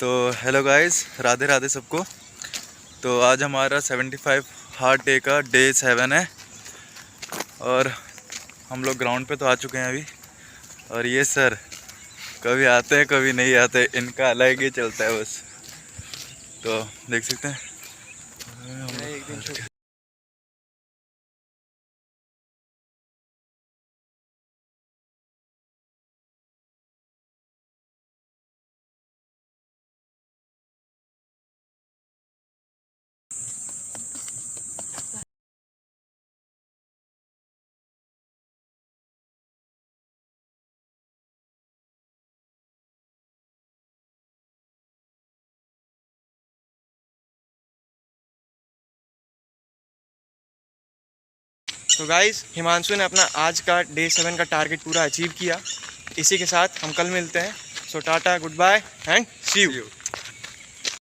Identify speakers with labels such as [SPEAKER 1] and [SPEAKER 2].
[SPEAKER 1] तो hello guys, Radhe Radhe सबको। तो आज हमारा 75 हार्ड डे का डे 7 है और हम लोग ग्राउंड पे तो आ चुके हैं अभी। और ये सर कभी आते हैं कभी नहीं आते, इनका अलग ही चलता है बस। तो देख सकते हैं
[SPEAKER 2] एक दिन तो गाइस, हिमांशु ने अपना आज का डे 7 का टारगेट पूरा अचीव किया। इसी के साथ हम कल मिलते हैं। So tata, goodbye and see you.